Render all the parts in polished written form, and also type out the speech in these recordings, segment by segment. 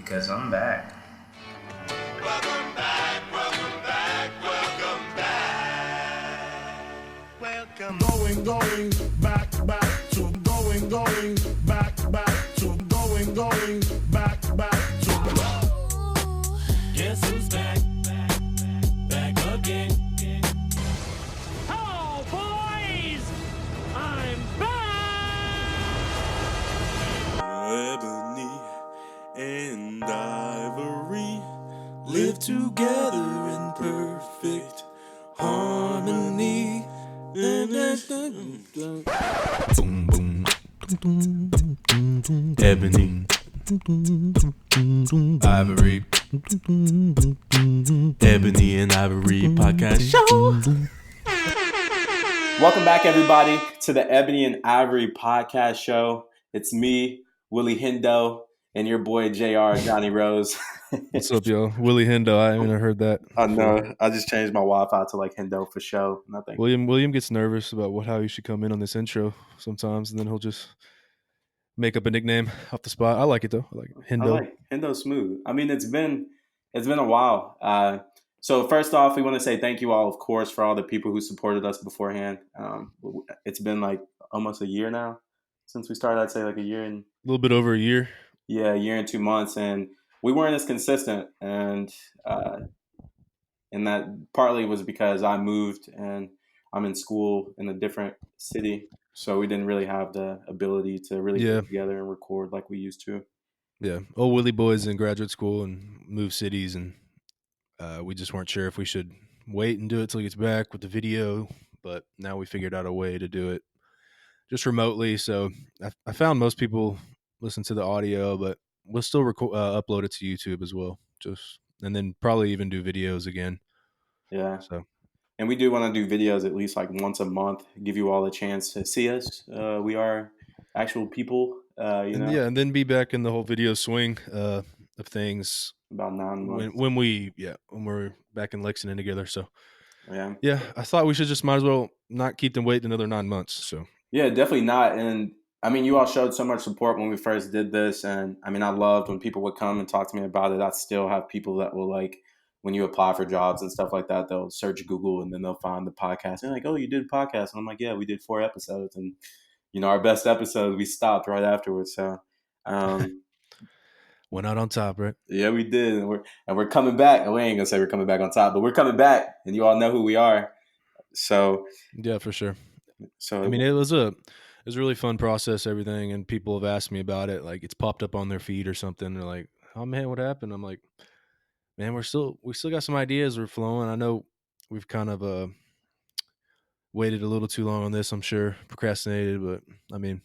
because I'm back. Welcome back, welcome back, welcome back. Welcome. Going back to going back to going back to. Guess who's back? Back again. Hello, boys! I'm back! Ebony and Ivory live together in perfect harmony. Ebony, Ivory, Ebony and Ivory podcast show. Welcome back, everybody, to the Ebony and Ivory podcast show. It's me, Willie Hendo, and your boy JR Johnny Rose. What's up, yo? Willie Hendo. I haven't heard that. I know. I just changed my Wi-Fi to like Hendo for show. Nothing. William gets nervous about how he should come in on this intro sometimes, and then he'll just make up a nickname off the spot. I like it though. I like it. I Hendo. like Hendo Smooth. I mean, it's been a while. So first off, we want to say thank you all, of course, for all the people who supported us beforehand. It's been like almost a year now since we started. I'd say like a year and A little bit over a year. a year and 2 months, and we weren't as consistent, and that partly was because I moved and I'm in school in a different city, so we didn't really have the ability to really get together and record like we used to. Yeah. Old Willie boys in graduate school and moved cities, and we just weren't sure if we should wait and do it till he gets back with the video, but now we figured out a way to do it just remotely. So I found most people listen to the audio, but we'll still upload it to YouTube as well. And then probably even do videos again. Yeah. So, and we do want to do videos at least like once a month, give you all a chance to see us. We are actual people, and then be back in the whole video swing of things about 9 months. when we're back in Lexington together. So yeah, I thought we should just might as well not keep them waiting another 9 months. So yeah, definitely not. And I mean, you all showed so much support when we first did this, and I mean, I loved when people would come and talk to me about it. I still have people that will, like, when you apply for jobs and stuff like that, they'll search Google and then they'll find the podcast and they're like, "Oh, you did a podcast?" And I'm like, "Yeah, we did 4 episodes." And our best episode, we stopped right afterwards. So went out on top, right? Yeah, we did, and we're coming back. We ain't gonna say we're coming back on top, but we're coming back, and you all know who we are. So yeah, for sure. So I mean, it was a really fun process, everything, and people have asked me about it. Like, it's popped up on their feed or something. They're like, "Oh man, what happened?" I'm like, "Man, we still got some ideas. We're flowing. I know we've kind of waited a little too long on this. I'm sure procrastinated, but I mean,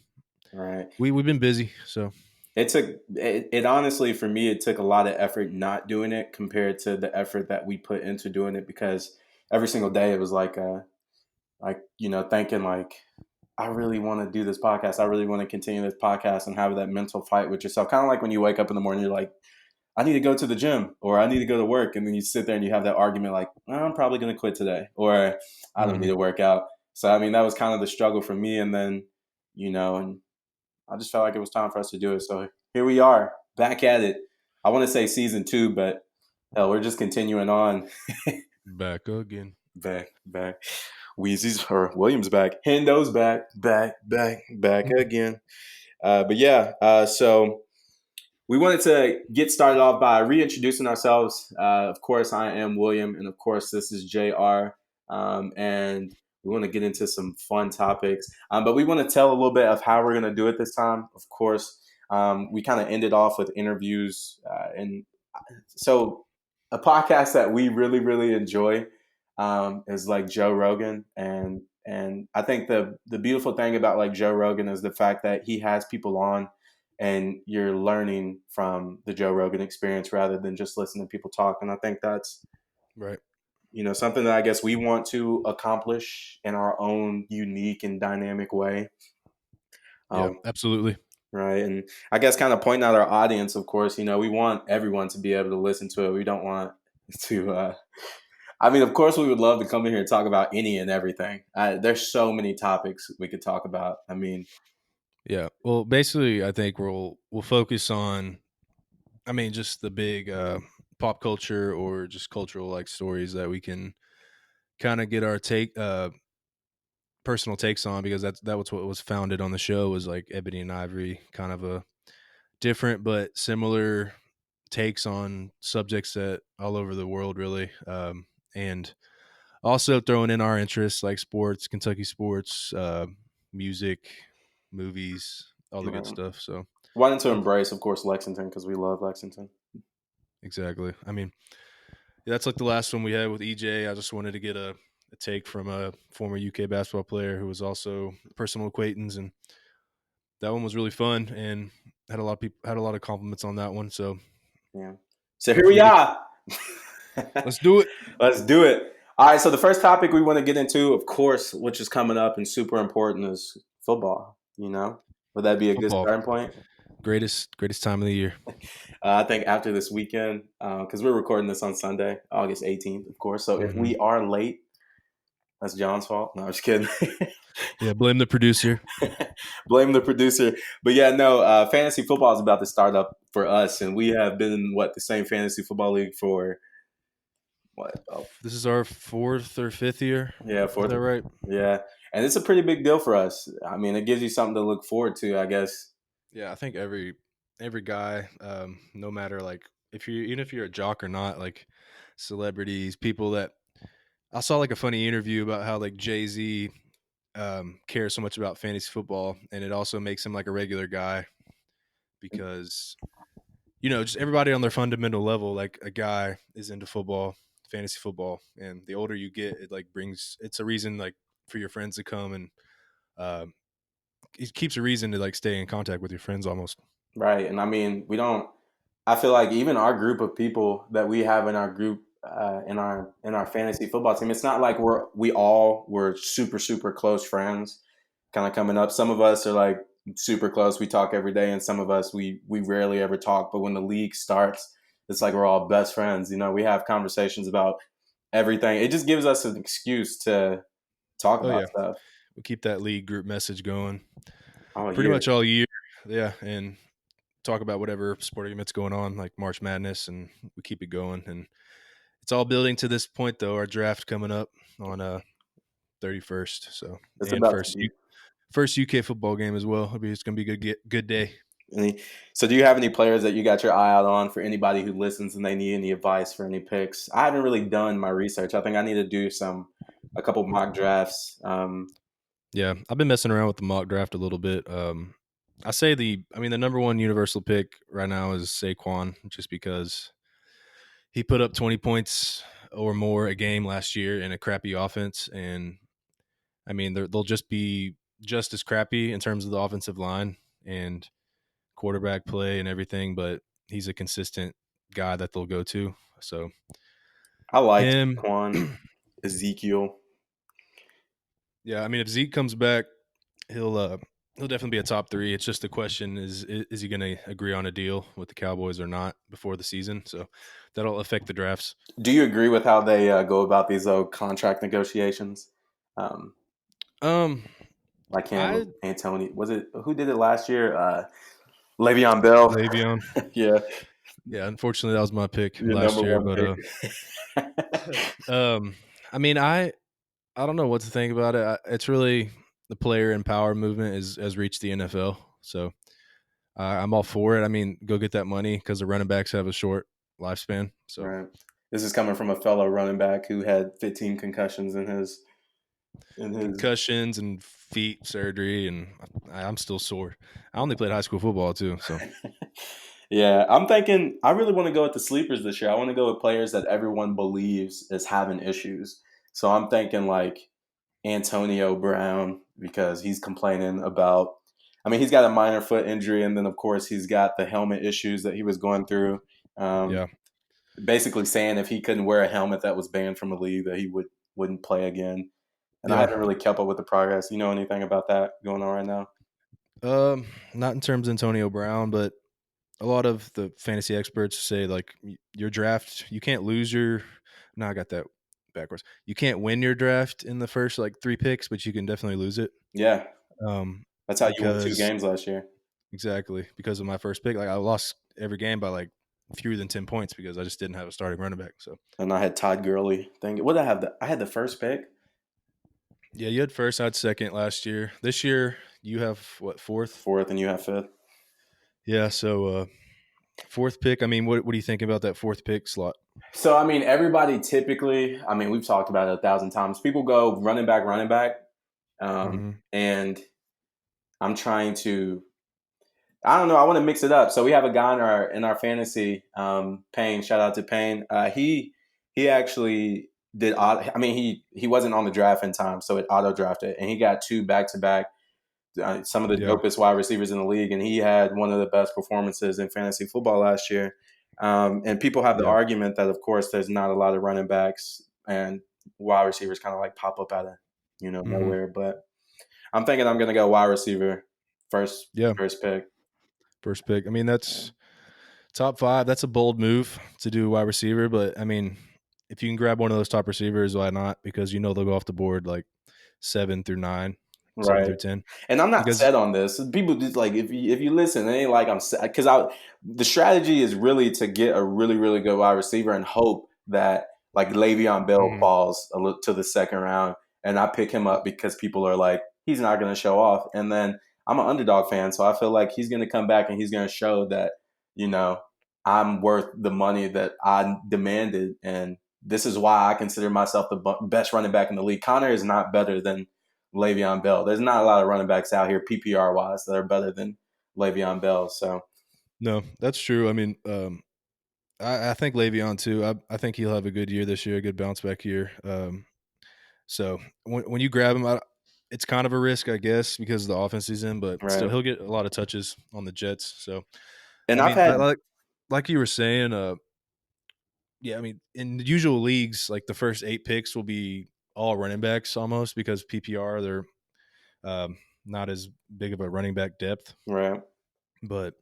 right, we've been busy. So it honestly, for me, it took a lot of effort not doing it compared to the effort that we put into doing it, because every single day it was like thinking like, I really want to do this podcast. I really want to continue this podcast and have that mental fight with yourself. Kind of like when you wake up in the morning, you're like, I need to go to the gym, or I need to go to work. And then you sit there and you have that argument like, I'm probably going to quit today, or I don't need to work out. So, I mean, that was kind of the struggle for me. And then, and I just felt like it was time for us to do it. So here we are, back at it. I want to say season 2, but hell, we're just continuing on. Back again. Back. Wheezy's or Williams back. Hendo's back again. But yeah, so we wanted to get started off by reintroducing ourselves. Of course, I am William, and of course, this is JR. And we want to get into some fun topics. But we want to tell a little bit of how we're going to do it this time. Of course, we kind of ended off with interviews. And so a podcast that we really, really enjoy is like Joe Rogan, and I think the beautiful thing about like Joe Rogan is the fact that he has people on, and you're learning from the Joe Rogan experience rather than just listening to people talk. And I think that's right. Something that I guess we want to accomplish in our own unique and dynamic way. Yeah, absolutely. Right. And I guess kind of pointing out our audience, of course, we want everyone to be able to listen to it. We don't want to I mean, of course, we would love to come in here and talk about any and everything. There's so many topics we could talk about. I mean, yeah. Well, basically, I think we'll focus on I mean, just the big pop culture or just cultural like stories that we can kind of get our personal takes on, because that was what was founded on the show, was like Ebony and Ivory, kind of a different but similar takes on subjects that all over the world, really. And also throwing in our interests like sports, Kentucky sports, music, movies, all the good Right. stuff. So Wanting to embrace, of course, Lexington because we love Lexington. exactly. I mean, that's like the last one we had with EJ. I just wanted to get a take from a former UK basketball player who was also a personal acquaintance, and that one was really fun and had a lot of compliments on that one. So Yeah. So here we hopefully get are. let's do it. Let's do it. All right. So the first topic we want to get into, of course, which is coming up and super important, is football. Would that be a good Football, starting point? greatest time of the year. I think after this weekend, because we're recording this on Sunday, August 18th, of course. So if we are late, that's John's fault. No, I'm just kidding. Yeah, blame the producer. Blame the producer. But yeah, no, fantasy football is about to start up for us. And we have been in the same fantasy football league for what? Oh, This is our 4th or 5th year. yeah, Is fourth. that right? Yeah. And it's a pretty big deal for us. I mean, it gives you something to look forward to, I guess. Yeah, I think every guy, no matter like even if you're a jock or not, like celebrities, people that I saw like a funny interview about how like Jay-Z cares so much about fantasy football, and it also makes him like a regular guy because just everybody on their fundamental level, like a guy is into football, fantasy football, and the older you get, it's a reason like for your friends to come, and um, it keeps a reason to like stay in contact with your friends almost. Right. And I mean, I feel like even our group of people that we have in our group, in our fantasy football team, it's not like we all were super, super close friends kind of coming up. Some of us are like super close. We talk every day. And some of us, we rarely ever talk. But when the league starts, it's like we're all best friends. We have conversations about everything. It just gives us an excuse to talk Oh about yeah, stuff we keep that league group message going all pretty year. much all year. Yeah, and talk about whatever sporting events going on, like March Madness, and we keep it going. And it's all building to this point, though. Our draft coming up on 31st. So, It's and about to be. first UK football game as well. It's gonna be a good day. So, do you have any players that you got your eye out on for anybody who listens and they need any advice for any picks? I haven't really done my research. I think I need to do a couple mock drafts. Yeah, I've been messing around with the mock draft a little bit. The number one universal pick right now is Saquon, just because he put up 20 points or more a game last year in a crappy offense, and I mean they'll just be just as crappy in terms of the offensive line and quarterback play and everything, but he's a consistent guy that they'll go to. So I like him, Quan, Ezekiel. yeah. I mean, if Zeke comes back, he'll definitely be a top 3. It's just the question is he going to agree on a deal with the Cowboys or not before the season? So that'll affect the drafts. Do you agree with how they go about these contract negotiations? Um, Um, like him, I Antonio. Was it who did it last year? Le'Veon Bell. Le'Veon. Yeah, Yeah, unfortunately, that was my pick your last number year. one But pick. I mean, I don't know what to think about it. It's really the player empower movement has reached the NFL, so I'm all for it. I mean, go get that money because the running backs have a short lifespan. So Right. This is coming from a fellow running back who had 15 concussions in his. concussions and feet surgery, and I'm still sore. I only played high school football too, so Yeah, I'm thinking I really want to go with the sleepers this year. I want to go with players that everyone believes is having issues. So I'm thinking like Antonio Brown because he's complaining about. I mean, he's got a minor foot injury, and then of course he's got the helmet issues that he was going through. Um, yeah. Basically saying if he couldn't wear a helmet that was banned from the league, that he wouldn't play again. And I Yeah. haven't really kept up with the progress. You know anything about that going on right now? Not in terms of Antonio Brown, but a lot of the fantasy experts say like your draft, you can't lose your. No, I got that backwards. You can't win your draft in the first like 3 picks, but you can definitely lose it. Yeah, Um, that's how you won 2 because games last year. exactly because of my first pick, like I lost every game by like fewer than 10 points because I just didn't have a starting running back. So And I had Todd Gurley. What did I have? I had the first pick. yeah, you had first, I had second last year. This year you have what, fourth? Fourth, and you have fifth. Yeah, so fourth pick. I mean, what do you think about that fourth pick slot? So, I mean, everybody typically, I mean, we've talked about it 1,000 times. People go running back, running back. And I'm trying to, I don't know, I want to mix it up. So we have a guy in our fantasy, Payne, shout out to Payne. He actually did, I mean, he wasn't on the draft in time, so it auto drafted, and he got 2 back-to-back, some of the Yeah. dopest wide receivers in the league, and he had one of the best performances in fantasy football last year. And people have the Yeah. argument that, of course, there's not a lot of running backs and wide receivers kind of like pop up out of nowhere. But I'm thinking I'm going to go wide receiver first pick. First pick. I mean, that's top 5. That's a bold move to do wide receiver, but I mean, if you can grab one of those top receivers, why not? Because they'll go off the board like 7 through 9. 7 Right. through 10. And I'm not set on this. People just like, if you listen, it ain't like I'm set, because the strategy is really to get a really, really good wide receiver and hope that like Le'Veon Bell falls a little to the second round, and I pick him up because people are like, he's not going to show off. And then I'm an underdog fan, so I feel like he's going to come back and he's going to show that, I'm worth the money that I demanded. And this is why I consider myself the best running back in the league. Connor is not better than Le'Veon Bell. There's not a lot of running backs out here PPR wise that are better than Le'Veon Bell. So no, that's true. I mean, I think Le'Veon too. I think he'll have a good year this year, a good bounce back year. So when you grab him, it's kind of a risk, I guess, because of the offense he's in, but still he'll get a lot of touches on the Jets. So, and I I've mean, had like you were saying, yeah, I mean, in the usual leagues, like the first 8 picks will be all running backs almost because PPR they're not as big of a running back depth. right. But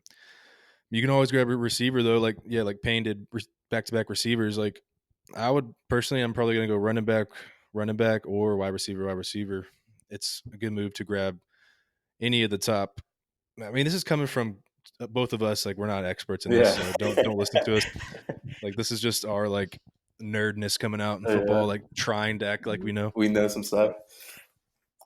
you can always grab a receiver though, like Payne did back-to-back receivers. Like I would personally, I'm probably going to go running back, or wide receiver. It's a good move to grab any of the top. I mean, this is coming from both of us. Like we're not experts in this, so don't listen to us. Like this is just our like nerdness coming out in football, like trying to act like we know. We know some stuff.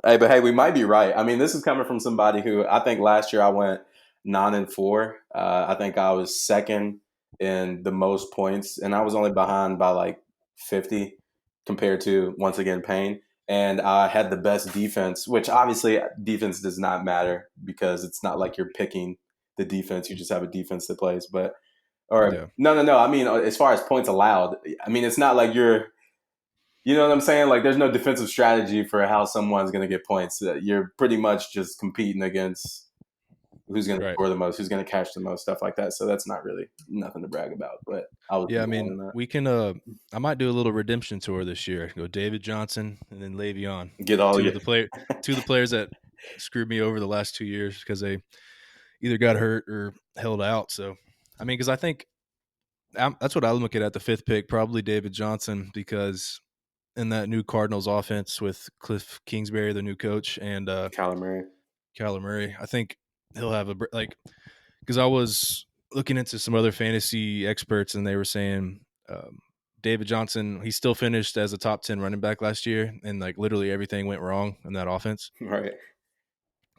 Hey, we might be right. I mean, this is coming from somebody who I think last year I went 9-4. I think I was second in the most points, and I was only behind by like 50 compared to, once again, Payne. And I had the best defense, which obviously defense does not matter because it's not like you're picking the defense. You just have a defense that plays. No. I mean, as far as points allowed, I mean, it's not like you're – you know what I'm saying? Like, there's no defensive strategy for how someone's going to get points. You're pretty much just competing against who's going to score the most, who's going to catch the most, stuff like that. So that's not really nothing to brag about. But I mean, we can. I might do a little redemption tour this year. Go David Johnson and then Le'Veon. Get all two of the players that screwed me over the last 2 years because they either got hurt or held out. So, I mean, because I think that's what I look at the 5th pick, probably David Johnson, because in that new Cardinals offense with Cliff Kingsbury, the new coach, and Kyler Murray, I think he'll have because I was looking into some other fantasy experts and they were saying David Johnson, he still finished as a top 10 running back last year, and like literally everything went wrong in that offense. Right.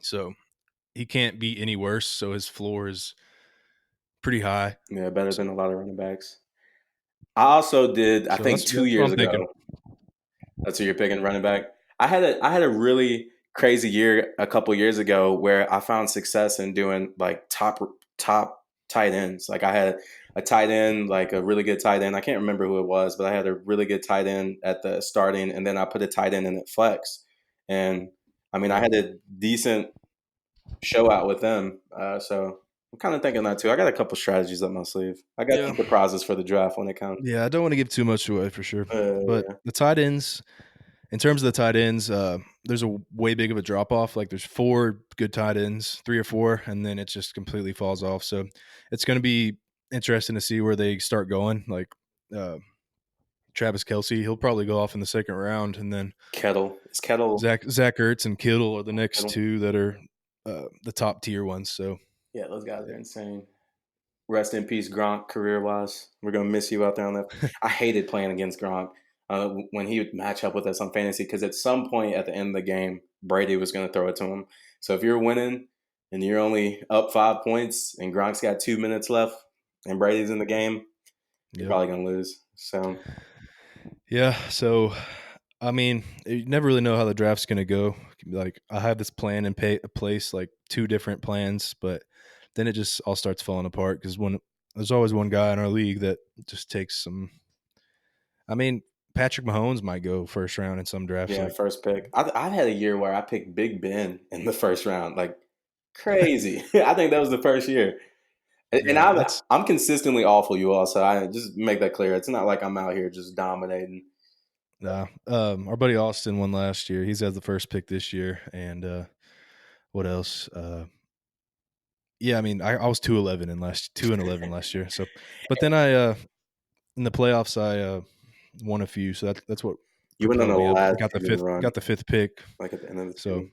So he can't be any worse. So his floor is pretty high. Yeah, better than a lot of running backs. I also did, I think 2 years ago. That's who you're picking, running back. I had a really crazy year a couple years ago where I found success in doing like top tight ends. Like I had a tight end, like a really good tight end. I can't remember who it was, but I had a really good tight end at the starting, and then I put a tight end in at flex. And I mean, I had a decent show out with them. So I'm kind of thinking that too. I got a couple strategies up my sleeve. I got some surprises for the draft when it comes. Yeah, I don't want to give too much away for sure. But the tight ends, in terms of the tight ends, there's a way big of a drop off. Like there's 4 good tight ends, 3 or 4, and then it just completely falls off. So it's going to be interesting to see where they start going. Like Travis Kelce, he'll probably go off in the 2nd round, and then Kettle, Zach Ertz and Kittle are the next 2 that are the top tier ones. So yeah, those guys are insane. rest in peace, Gronk, career wise. We're gonna miss you out there on that. I hated playing against Gronk when he would match up with us on fantasy because at some point at the end of the game, Brady was gonna throw it to him. So if you're winning and you're only up 5 points and Gronk's got 2 minutes left and Brady's in the game, you're Yep. probably gonna lose. So Yeah. So, I mean, you never really know how the draft's going to go. Like, I have this plan in place, like 2 different plans, but then it just all starts falling apart because there's always one guy in our league that just takes some. I mean, Patrick Mahomes might go first round in some drafts. yeah, Like, first pick. I've had a year where I picked Big Ben in the first round, like crazy. I think that was the first year. And yeah, I'm that's I'm consistently awful, you all. So I just make that clear. It's not like I'm out here just dominating. nah. Our buddy Austin won last year. He's has the first pick this year, and what else? Yeah, I mean, I was 2-11 last year. So, but then I in the playoffs I won a few, so that's what You went on propelled the me up. last Got the season fifth run, got the fifth pick. like at the end of the So season.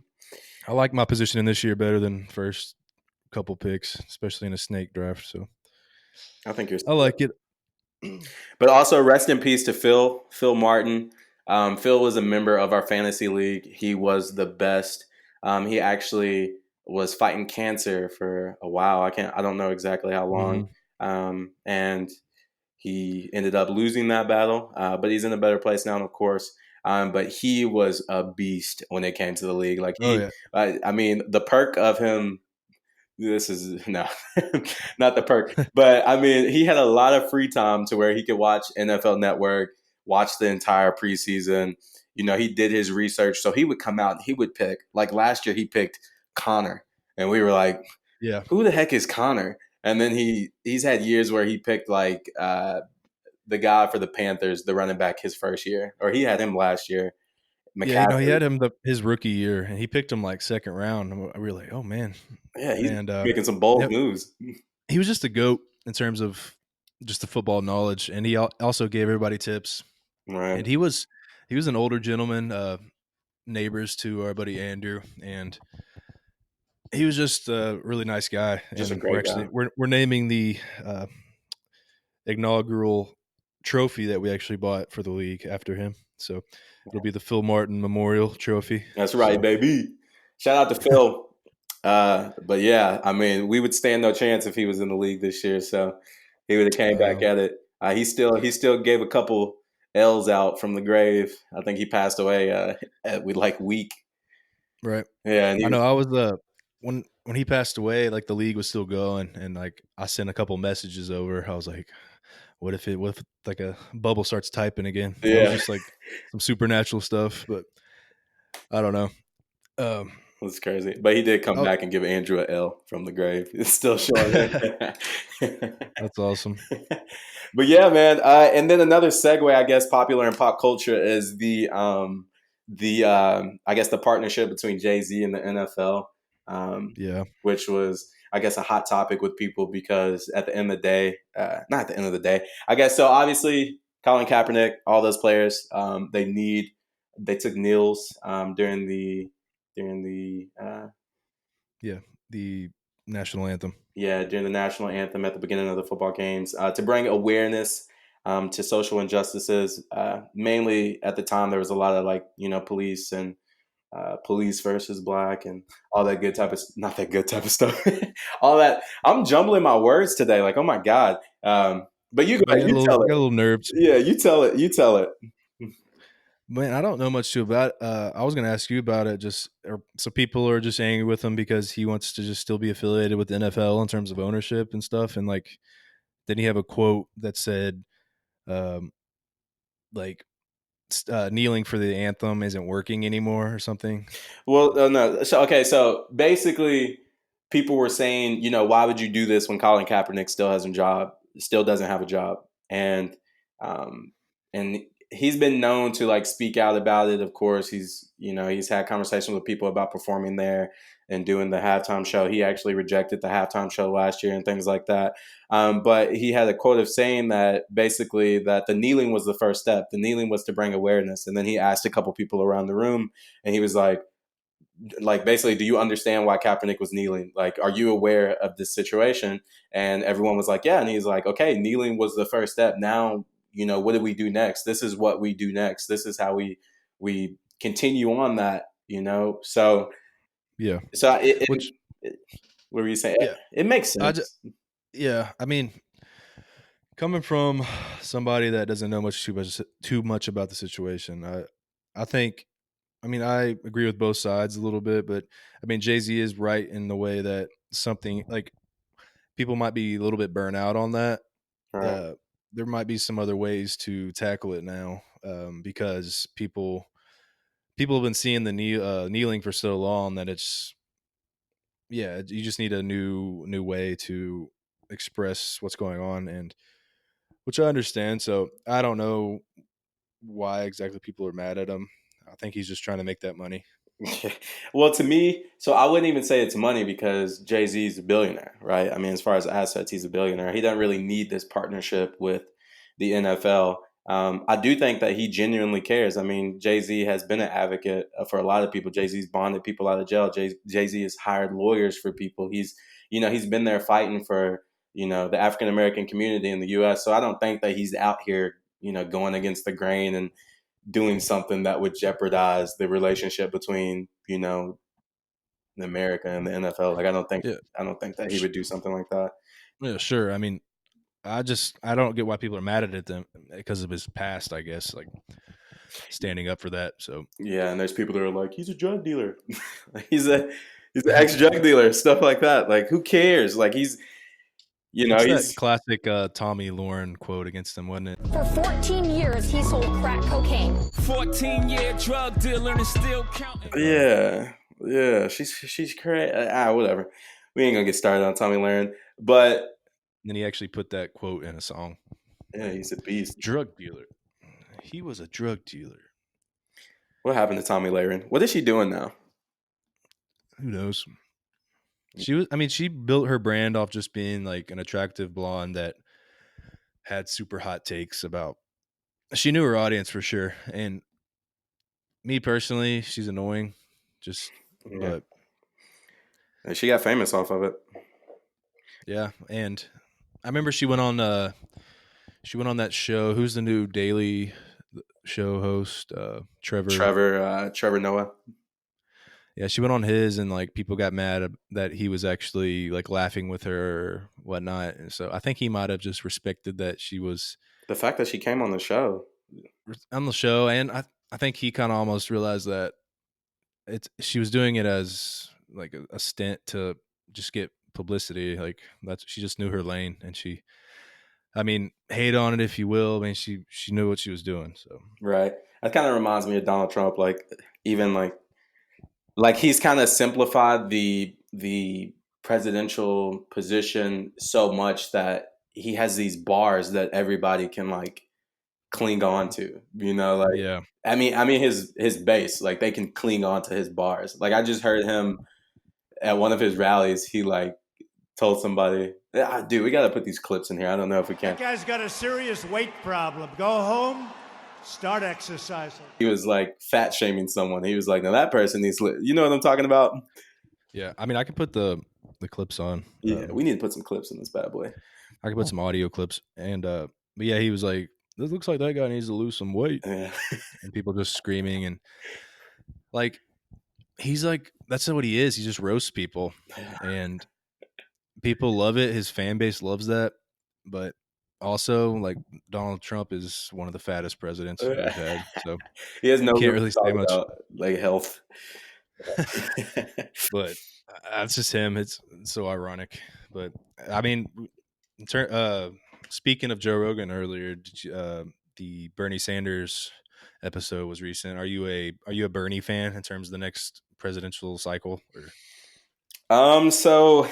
I like my position in this year better than first couple picks, especially in a snake draft. So I think you're. I like it. But also, rest in peace to Phil Martin. Phil was a member of our fantasy league. He was the best. He actually was fighting cancer for a while. I don't know exactly how long. And he ended up losing that battle, but he's in a better place now, of course. But he was a beast when it came to the league. Like Oh yeah. I mean, the perk of him. This is no, not the perk, but I mean, he had a lot of free time to where he could watch NFL Network, watch the entire preseason. You know, he did his research, so he would come out and he would pick. Like last year, he picked Connor, and we were like, Yeah. "Who the heck is Connor?" And then he's had years where he picked like the guy for the Panthers, the running back, his first year, or he had him last year. Yeah, you know, he McCaffrey. had him his rookie year, and he picked him like second round. And we were like, oh man, Yeah, he's and making some bold yep, moves. he was just a goat in terms of just the football knowledge, and he also gave everybody tips. Right. And he was an older gentleman, neighbors to our buddy Andrew, and he was just a really nice guy. Just a And we're great actually guy. we're naming the inaugural trophy that we actually bought for the league after him. So it'll be the Phil Martin Memorial Trophy. That's right, So, baby. Shout out to Phil. But yeah, I mean, we would stand no chance if he was in the league this year. So he would have came back at it. He still gave a couple L's out from the grave. I think he passed away with like week. right. Yeah, and I know I was when he passed away, like the league was still going, and like I sent a couple messages over. I was like, what if like a bubble starts typing again? It was yeah, just like some supernatural stuff, but I don't know. that's crazy. But he did come Oh, back and give Andrew a L from the grave. It's still showing there. that's awesome. But yeah, man. And then another segue, I guess, popular in pop culture is I guess the partnership between Jay-Z and the NFL, Yeah. which was I guess a hot topic with people because at the end of the day, not at the end of the day, I guess so. Obviously, Colin Kaepernick, all those players, they took kneels during the The national anthem. during the national anthem at the beginning of the football games to bring awareness to social injustices. Mainly at the time, there was a lot of police and police versus black and all that good type of not that good type of stuff. All that I'm jumbling my words today. Like, oh my god. But you go I got ahead, you tell a it. little nerves. Yeah, you tell it. You tell it. Man, I don't know much too about. I was going to ask you about it. So people are just angry with him because he wants to just still be affiliated with the NFL in terms of ownership and stuff. And like, then he have a quote that said, um, like, kneeling for the anthem isn't working anymore or something. Well, no. So okay. So basically, people were saying, why would you do this when Colin Kaepernick still doesn't have a job, and um, and he's been known to like speak out about it. Of course, he's had conversations with people about performing there and doing the halftime show. He actually rejected the halftime show last year and things like that. But he had a quote of saying that basically that the kneeling was the first step. The kneeling was to bring awareness, and then he asked a couple people around the room, and he was like, like basically, do you understand why Kaepernick was kneeling? Like, are you aware of this situation? And everyone was like, yeah. And he's like, okay, kneeling was the first step. Now, what do we do next? This is what we do next. This is how we continue on that. So Yeah. so Which, what were you saying? yeah, It makes I just, sense. yeah. I mean, coming from somebody that doesn't know too much about the situation, I think, I mean, I agree with both sides a little bit, but I mean, Jay-Z is right in the way that something like people might be a little bit burnt out on that. Right. Uh, there might be some other ways to tackle it now, because people have been seeing the kneeling for so long that it's, yeah, you just need a new way to express what's going on, and which I understand. So I don't know why exactly people are mad at him. I think he's just trying to make that money. Well, to me, so I wouldn't even say it's money because Jay-Z is a billionaire, right? I mean, as far as assets, he's a billionaire. He doesn't really need this partnership with the NFL. I do think that he genuinely cares. I mean, Jay-Z has been an advocate for a lot of people. Jay-Z's bonded people out of jail. Jay-Z has hired lawyers for people. He's been there fighting for, the African American community in the US. So I don't think that he's out here, going against the grain and doing something that would jeopardize the relationship between America and the NFL. Like Yeah, I don't think that he would do something like that. yeah, sure. I mean, I don't get why people are mad at them because of his past. I guess like standing up for that. So Yeah, and there's people that are like, he's a drug dealer. He's an ex drug dealer, stuff like that. Like, who cares? Like what's that he's classic Tommy Lauren quote against him, wasn't it? For 14 years, he sold crack cocaine. 14-year drug dealer and still counting. yeah. She's crazy. Whatever. We ain't gonna get started on Tommy Lahren, but And then he actually put that quote in a song. yeah, he's a beast. Drug dealer. He was a drug dealer. What happened to Tommy Lahren? What is she doing now? Who knows? She built her brand off just being like an attractive blonde that had super hot takes about. She knew her audience for sure, and me personally, she's annoying. Just, Yeah. but And she got famous off of it. yeah, and I remember she went on that show. Who's the new Daily Show host? Trevor Noah. Yeah, she went on his, and like people got mad that he was actually like laughing with her or whatnot. And so I think he might have just respected that she was The fact that she came on the show. on the show, and I think he kind of almost realized that she was doing it as like a stint to just get publicity. Like she just knew her lane, and hate on it if you will. I mean, she knew what she was doing. So Right. That kind of reminds me of Donald Trump. Like, even like he's kind of simplified the presidential position so much that he has these bars that everybody can like cling on to. Like, yeah, I mean his base, like they can cling on to his bars. Like, I just heard him at one of his rallies. He like told somebody, dude, we got to put these clips in here. I don't know if we can. That guy's got a serious weight problem. Go home, start exercising. He was like fat shaming someone. He was like, now that person needs, you know what I'm talking about? yeah. I mean, I could put the clips on. Yeah, we need to put some clips in this bad boy. I could put some audio clips, and but yeah, he was like, "This looks like that guy needs to lose some weight," Yeah. and people just screaming, and like he's like, that's what he is. He just roasts people, and people love it. His fan base loves that, but also like Donald Trump is one of the fattest presidents we've had, so He has no can't room really to talk say much. about, like, health. But that's just him. It's so ironic. But I mean, speaking of Joe Rogan earlier, the Bernie Sanders episode was recent. Are you a Bernie fan in terms of the next presidential cycle? Or? So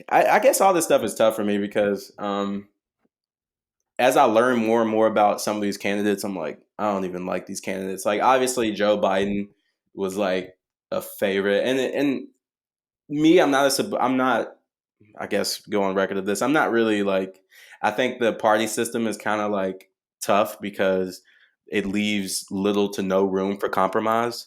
I guess all this stuff is tough for me because as I learn more and more about some of these candidates, I'm like, I don't even like these candidates. Like, obviously Joe Biden was like a favorite, and me, I'm not, I guess, go on record of this. I'm not really like, I think the party system is kind of like tough because it leaves little to no room for compromise.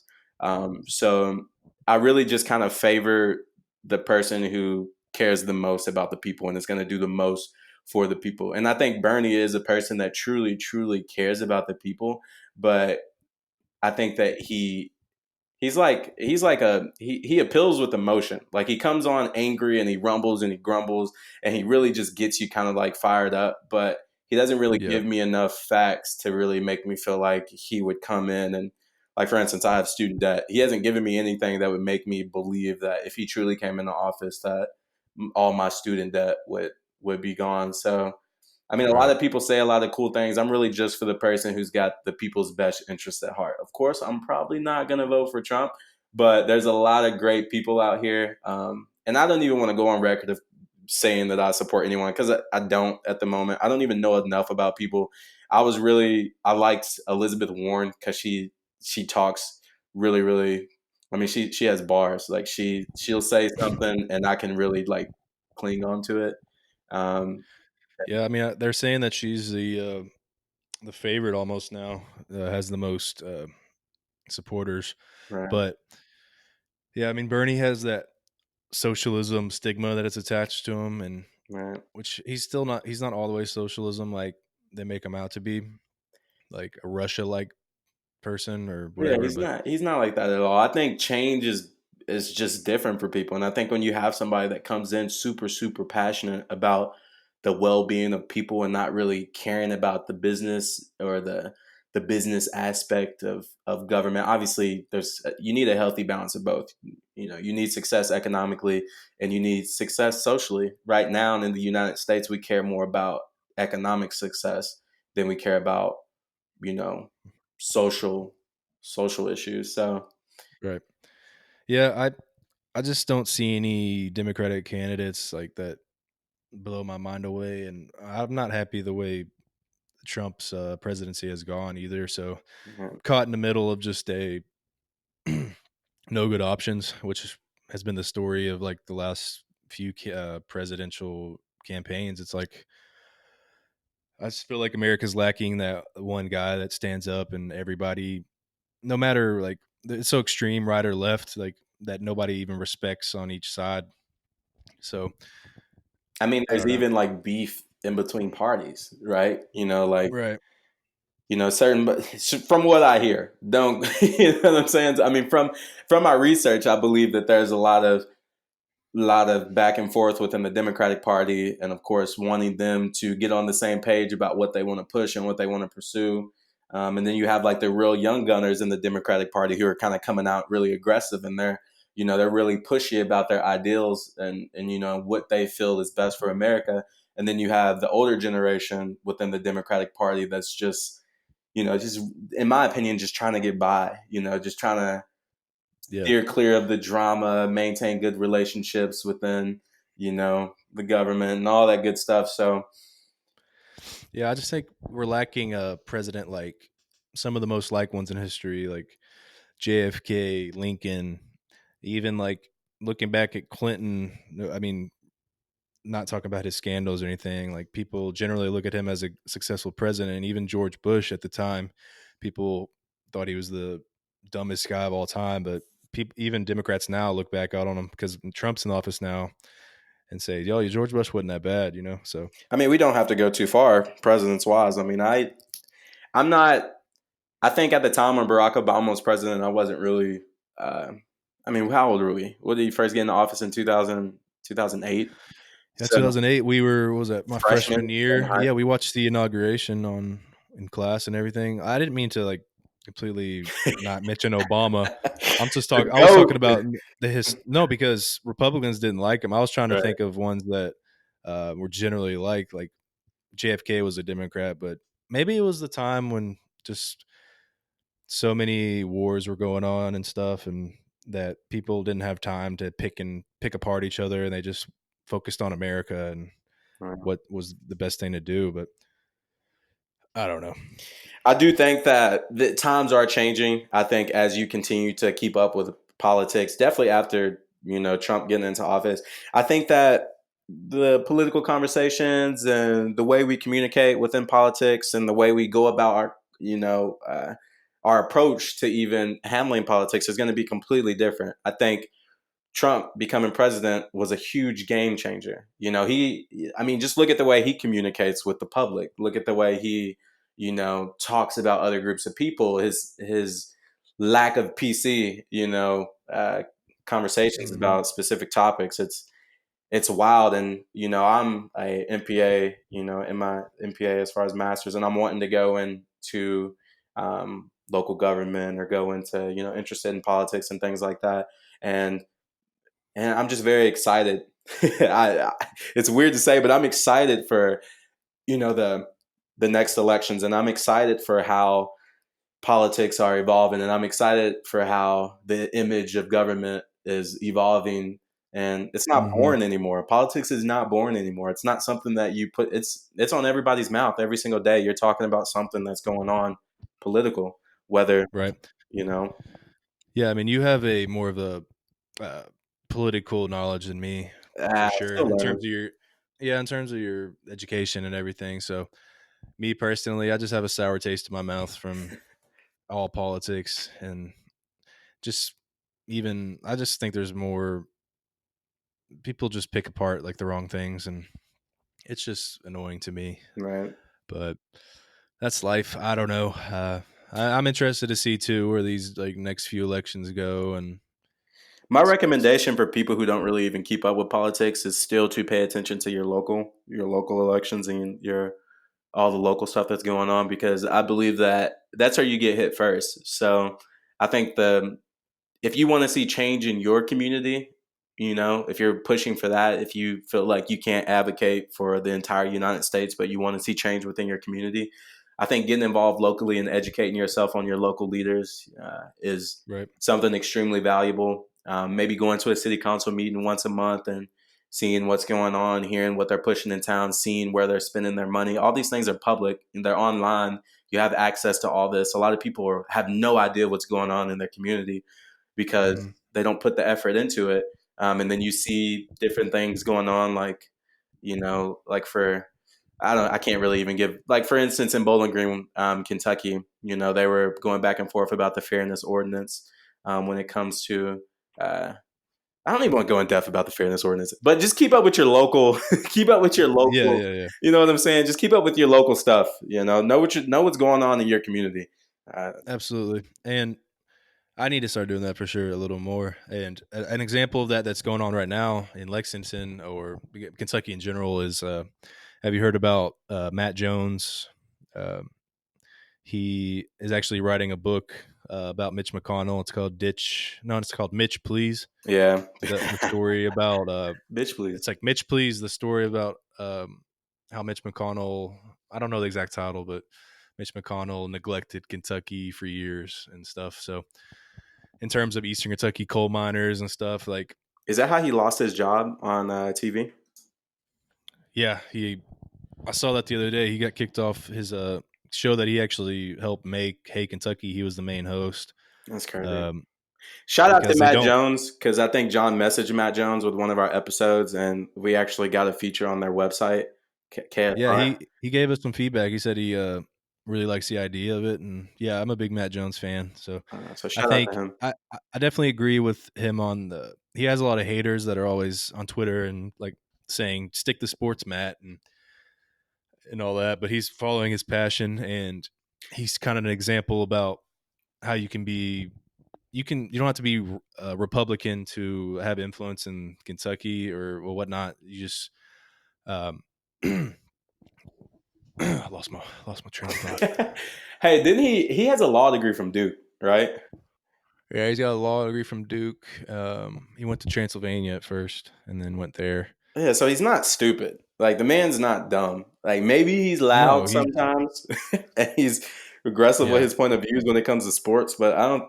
So I really just kind of favor the person who cares the most about the people and is going to do the most for the people. And I think Bernie is a person that truly, truly cares about the people. But I think that he appeals with emotion. Like he comes on angry and he rumbles and he grumbles and he really just gets you kind of like fired up, but he doesn't really Yeah. give me enough facts to really make me feel like he would come in and, like, for instance, I have student debt. He hasn't given me anything that would make me believe that if he truly came into office that all my student debt would be gone. So I mean, a lot Right. of people say a lot of cool things. I'm really just for the person who's got the people's best interests at heart. Of course, I'm probably not going to vote for Trump, but there's a lot of great people out here. And I don't even want to go on record of saying that I support anyone because I don't at the moment. I don't even know enough about people. I liked Elizabeth Warren because she talks really, really. I mean, she has bars. Like she'll say something and I can really like cling on to it. Um, Yeah, I mean, they're saying that she's the favorite almost now, has the most supporters. right. But yeah, I mean, Bernie has that socialism stigma that it's attached to him, and Right. which he's still not. He's not all the way socialism like they make him out to be, like a Russia like person or Yeah, whatever. But he's not like that at all. I think change is just different for people. And I think when you have somebody that comes in super, super passionate about the well being of people and not really caring about the business or the business aspect of government, obviously there's you need a healthy balance of both. You know, you need success economically and you need success socially. Right now in the United States, we care more about economic success than we care about, you know, social issues. So right, yeah, I just don't see any Democratic candidates like that blow my mind away, and I'm not happy the way Trump's presidency has gone either. So mhm. caught in the middle of just a no good options, which has been the story of like the last few presidential campaigns. It's like I just feel like America's lacking that one guy that stands up and everybody, no matter like it's so extreme, right or left, like that nobody even respects on each side. So I mean, I there's don't know. even like beef in between parties, right? You know, like Right. certain. From what I hear, don't you know what I'm saying? I mean, from my research, I believe that there's a lot of back and forth within the Democratic Party, and of course, wanting them to get on the same page about what they want to push and what they want to pursue. And then you have like the real young gunners in the Democratic Party who are kind of coming out really aggressive, and they're really pushy about their ideals and what they feel is best for America. And then you have the older generation within the Democratic Party that's just in my opinion, just trying to get by. Just trying to Yeah. steer clear of the drama, maintain good relationships within, the government and all that good stuff. So, Yeah. I just think we're lacking a president like some of the most liked ones in history, like JFK, Lincoln, even like looking back at Clinton. I mean, not talking about his scandals or anything. Like people generally look at him as a successful president, and even George Bush at the time, people thought he was the dumbest guy of all time. But people, even Democrats now, look back out on him because Trump's in office now and say, "Yo, George Bush wasn't that bad," you know. So I mean, we don't have to go too far presidents wise. I mean, I'm not, I think at the time when Barack Obama was president, I wasn't really, I mean, how old were we? What did he first get into office in 2008? yeah, So 2008, we were, what was that, my freshman freshman in year? high Yeah, we watched the inauguration in class and everything. I didn't mean to like completely not mention Obama. I'm just the talking. I was talking GOAT. about no, because Republicans didn't like him. I was trying to Right. think of ones that were generally liked. Like JFK was a Democrat, but maybe it was the time when just so many wars were going on and stuff, and that people didn't have time to pick apart each other, and they just focused on America and Right. what was the best thing to do. But I don't know. I do think that the times are changing. I think as you continue to keep up with politics, definitely after Trump getting into office, I think that the political conversations and the way we communicate within politics and the way we go about our our approach to even handling politics is going to be completely different. I think Trump becoming president was a huge game changer. Just look at the way he communicates with the public. Look at the way he, talks about other groups of people. His lack of PC, conversations Mm-hmm. about specific topics. It's wild. And I'm a MPA, in my MPA as far as masters, and I'm wanting to go into local government or go into interested in politics and things like that. And I'm just very excited. It's weird to say, but I'm excited for the next elections, and I'm excited for how politics are evolving, and I'm excited for how the image of government is evolving. And it's not Mm-hmm. boring anymore. Politics is not boring anymore. It's not something that you put. It's on everybody's mouth every single day. You're talking about something that's going on, political, whether Right. you know. Yeah, I mean, you have a more of a uh, political knowledge than me, for sure. Still learning. In terms of your education and everything. So, me personally, I just have a sour taste in my mouth from all politics, and just I just think there's more people just pick apart like the wrong things, and it's just annoying to me. Right. But that's life. I don't know. I'm interested to see too where these like next few elections go, and My recommendation for people who don't really even keep up with politics is still to pay attention to your local elections and your all the local stuff that's going on, because I believe that that's where you get hit first. So I think if you want to see change in your community, if you're pushing for that, if you feel like you can't advocate for the entire United States, but you want to see change within your community, I think getting involved locally and educating yourself on your local leaders is right. something extremely valuable. Maybe going to a city council meeting once a month and seeing what's going on, hearing what they're pushing in town, seeing where they're spending their money. All these things are public and they're online. You have access to all this. A lot of people have no idea what's going on in their community because Mm-hmm. they don't put the effort into it. And then you see different things going on, like, like I can't really even give, like, for instance, in Bowling Green, Kentucky, they were going back and forth about the fairness ordinance when it comes to, I don't even want to go in depth about the fairness ordinance, but just keep up with your local, keep up with your Yeah, local, yeah, yeah. you know what I'm saying? Just keep up with your local stuff, know what's going on in your community. Absolutely. And I need to start doing that for sure a little more. And an example of that's going on right now in Lexington or Kentucky in general is have you heard about Matt Jones? Um, he is actually writing a book about Mitch McConnell. It's called it's called Mitch Please. Yeah. The story about Bitch, please. it's like Mitch Please, the story about how Mitch McConnell, I don't know the exact title, but Mitch McConnell neglected Kentucky for years and stuff. So in terms of Eastern Kentucky coal miners and stuff, like, Is that how he lost his job on TV? yeah, I saw that the other day. He got kicked off his show that he actually helped make, Hey Kentucky. He was the main host. That's crazy. Um, Shout out to because they Matt don't Jones, because I think John messaged Matt Jones with one of our episodes, and we actually got a feature on their website. Yeah, KFR. he gave us some feedback. He said he really likes the idea of it, and yeah, I'm a big Matt Jones fan. So So I shout out think to him. I definitely agree with him on he has a lot of haters that are always on Twitter and like saying stick to sports, Matt, and all that, but he's following his passion, and he's kind of an example about how you don't have to be a Republican to have influence in Kentucky or whatnot. You just I lost my train of thought. Hey, didn't he has a law degree from Duke, right? Yeah, he's got a law degree from Duke. He went to Transylvania at first and then went there. Yeah, so he's not stupid. Like, the man's not dumb. Like, maybe he's loud No, he's sometimes and he's aggressive with yeah. his point of views when it comes to sports, but I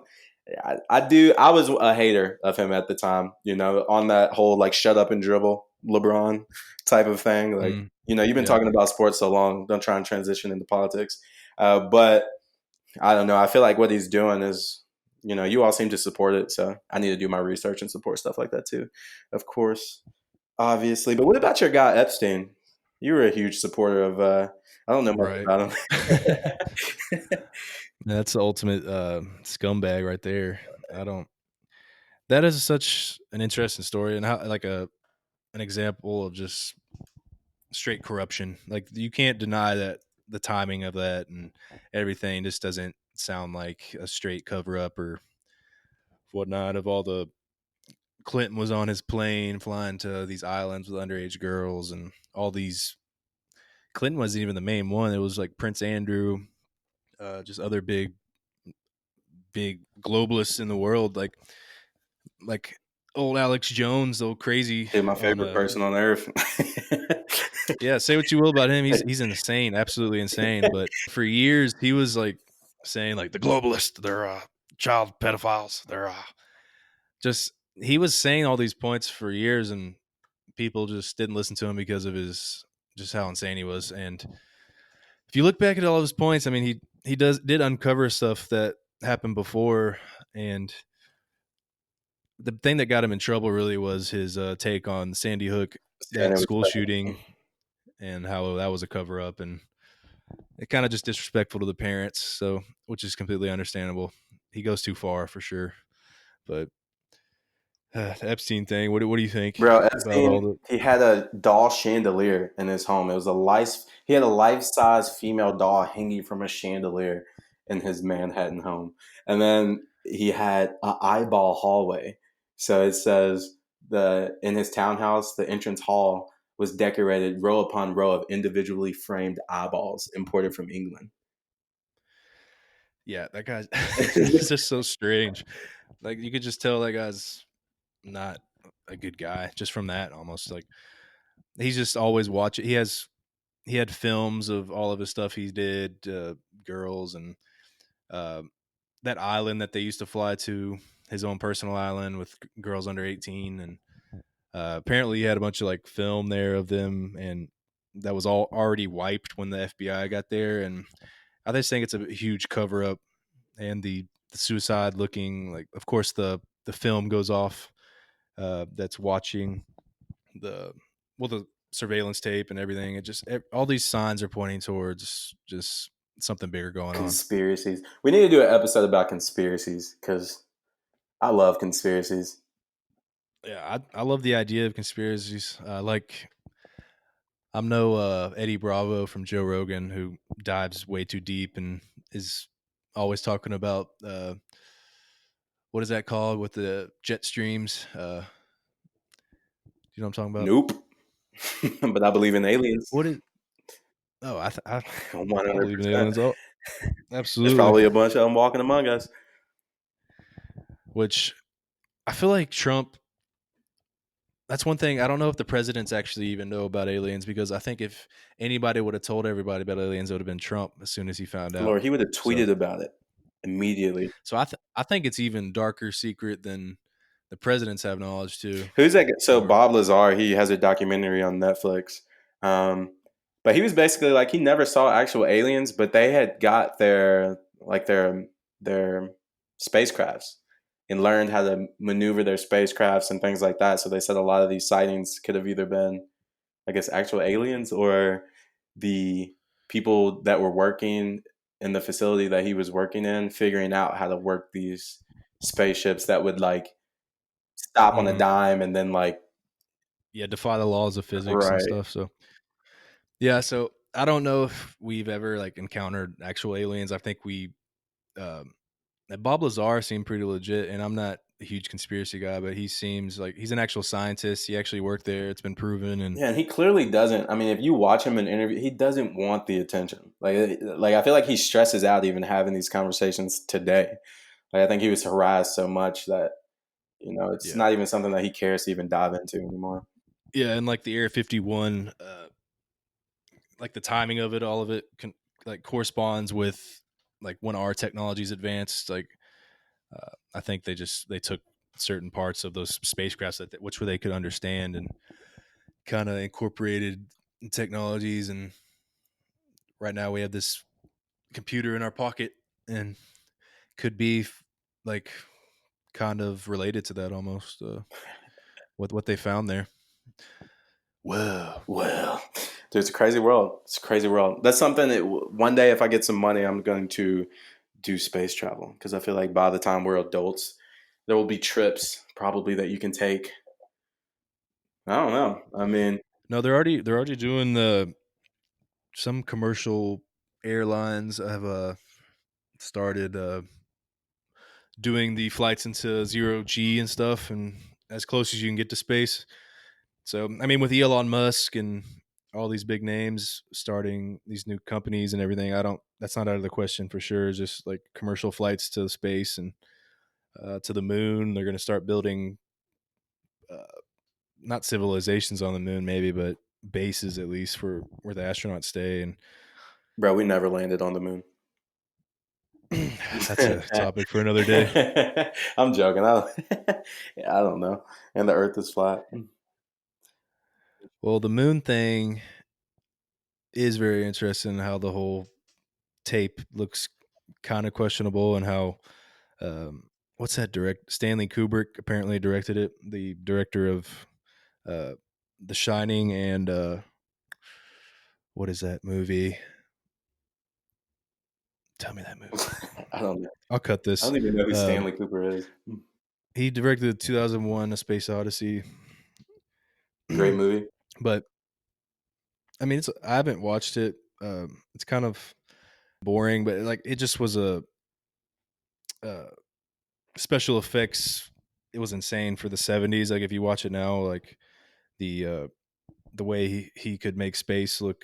was a hater of him at the time, on that whole like shut up and dribble LeBron type of thing. Like, Mm, you've been yeah. talking about sports so long, don't try and transition into politics. But I don't know. I feel like what he's doing is, you all seem to support it. So I need to do my research and support stuff like that too, of course, obviously. But what about your guy, Epstein? You were a huge supporter of, I don't know much Right. about him. That's the ultimate scumbag right there. I don't. That is such an interesting story, and how like an example of just straight corruption. Like you can't deny that the timing of that and everything just doesn't sound like a straight cover up or whatnot. Of all the Clinton was on his plane flying to these islands with underage girls and all these. Clinton wasn't even the main one. It was like Prince Andrew, just other big globalists in the world, like old Alex Jones, the old crazy Dude, my on favorite person on earth. yeah, say what you will about him. He's insane, absolutely insane. But for years he was like saying like the globalists, they're child pedophiles. They're just he was saying all these points for years and people just didn't listen to him because of his just how insane he was. And if you look back at all of his points, I mean he did uncover stuff that happened before, and the thing that got him in trouble really was his take on Sandy Hook, And that it was school like, shooting, and how that was a cover up, and it kind of just disrespectful to the parents. So, which is completely understandable. He goes too far for sure. But the Epstein thing, what do you think bro, about all Epstein, the? he had a doll chandelier in his home. It was he had a life-size female doll hanging from a chandelier in his Manhattan home. And then he had an eyeball hallway. So it says in his townhouse, the entrance hall was decorated row upon row of individually framed eyeballs imported from England. Yeah, that guy's it's just so strange. Like you could just tell that guy's not a good guy just from that. Almost like he's just always watching. He had films of all of his stuff he did, girls and uh, that island that they used to fly to, his own personal island with girls under 18, and apparently he had a bunch of like film there of them, and that was all already wiped when the FBI got there. And I just think it's a huge cover up, and the suicide looking like, of course the film goes off, that's watching the the surveillance tape and everything. It just all these signs are pointing towards just something bigger going on. Conspiracies. We need to do an episode about conspiracies because I love conspiracies. Yeah, I love the idea of conspiracies. Like I'm no Eddie Bravo from Joe Rogan, who dives way too deep and is always talking about what is that called with the jet streams? You know what I'm talking about? Nope. But I believe in aliens. What is? Oh, I believe in 100%. aliens. Oh, There's absolutely. probably a bunch of them walking among us. Which I feel like Trump. That's one thing. I don't know if the presidents actually even know about aliens, because I think if anybody would have told everybody about aliens, it would have been Trump as soon as he found out. Lord, he would have So, tweeted about it immediately. so I think it's even darker secret than the presidents have knowledge to. Who's that? So Or Bob Lazar, he has a documentary on Netflix. Um, but he was basically like he never saw actual aliens, but they had got their spacecrafts and learned how to maneuver their spacecrafts and things like that. So they said a lot of these sightings could have either been, I guess, actual aliens or the people that were working in the facility that he was working in, figuring out how to work these spaceships that would like stop on a Mhm. dime and then like yeah, defy the laws of physics and right. stuff. So yeah, so I don't know if we've ever like encountered actual aliens. I think um, Bob Lazar seemed pretty legit, and I'm not a huge conspiracy guy, but he seems like he's an actual scientist. He actually worked there. It's been proven, and Yeah, and he clearly doesn't. I mean, if you watch him in an interview, he doesn't want the attention. Like I feel like he stresses out even having these conversations today. Like I think he was harassed so much that it's yeah, not even something that he cares to even dive into anymore. yeah, and like the Area 51, like the timing of it, all of it, like corresponds with like when our technology's advanced. Like I think they took certain parts of those spacecrafts which they could understand and kind of incorporated technologies, and right now we have this computer in our pocket and could be like kind of related to that almost, with what they found there. Whoa. Well, dude, it's a crazy world. It's a crazy world. That's something that one day, if I get some money, I'm going to do space travel because I feel like by the time we're adults, there will be trips probably that you can take. I don't know. I mean, No, they're already doing the some commercial airlines have started doing the flights into zero G and stuff, and as close as you can get to space. So, I mean, with Elon Musk and all these big names starting these new companies and everything, that's not out of the question for sure. It's just like commercial flights to space and to the moon. They're going to start building uh, not civilizations on the moon, maybe, but bases at least for where the astronauts stay. And bro, we never landed on the moon. that's a topic for another day. I'm joking. I don't know. And the Earth is flat. Well, the moon thing is very interesting. How the whole tape looks kind of questionable, and how what's that direct Stanley Kubrick apparently directed it, the director of uh, The Shining and what is that movie? Tell me that movie. I don't know. I'll cut I this. don't even know who Um, Stanley Cooper is. he directed 2001: A Space Odyssey, Great movie. but I mean, I haven't watched it. It's kind of boring, but like it just was a uh, special effects. It was insane for the 70s. Like if you watch it now, like the the way he could make space look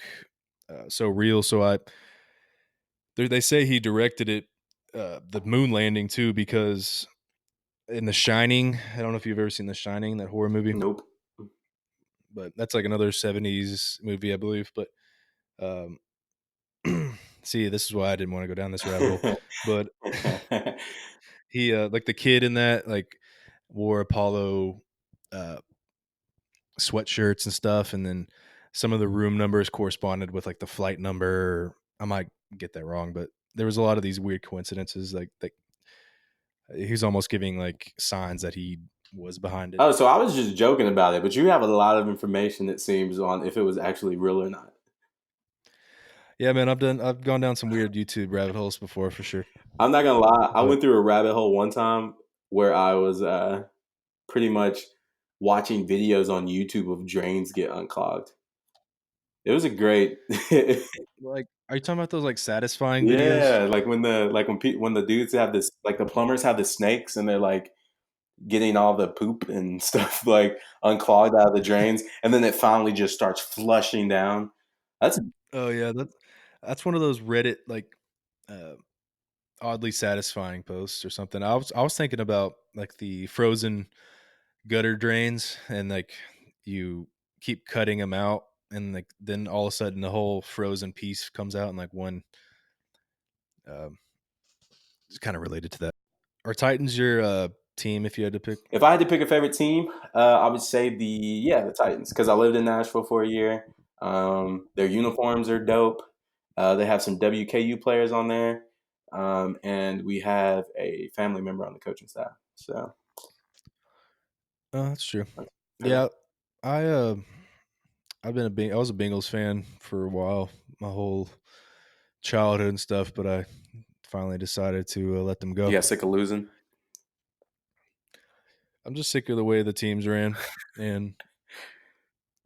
so real. So they say he directed it, the moon landing too, because in The Shining, I don't know if you've ever seen The Shining, that horror movie, Nope. but that's like another 70s movie, I believe. But um, see, this is why I didn't want to go down this rabbit hole. But he, like the kid in that, like wore Apollo uh, sweatshirts and stuff, and then some of the room numbers corresponded with like the flight number. I might get that wrong, but there was a lot of these weird coincidences, like he's almost giving like signs that he was behind it. Oh, so I was just joking about it, but you have a lot of information, it seems, on if it was actually real or not. Yeah, man, I've gone down some weird YouTube rabbit holes before for sure. I'm not gonna lie. I But went through a rabbit hole one time where I was pretty much watching videos on YouTube of drains get unclogged. It was a great, like, are you talking about those like satisfying videos? yeah. Like when the dudes have this, like the plumbers have the snakes, and they're like getting all the poop and stuff like unclogged out of the drains, and then it finally just starts flushing down. That's Oh yeah, that's one of those Reddit like uh, oddly satisfying posts or something. I was thinking about like the frozen gutter drains, and like you keep cutting them out, and like then all of a sudden the whole frozen piece comes out in like one. Um, it's kind of related to that. Are Titans your team if you had to pick? if I had to pick a favorite team, I would say the Titans because I lived in Nashville for a year. Their uniforms are dope. They have some WKU players on there, and we have a family member on the coaching staff. So Oh, that's true. that's my favorite. Yeah, I I was a Bengals fan for a while, my whole childhood and stuff, but I finally decided to let them You go. got sick of losing. I'm just sick of the way the teams ran and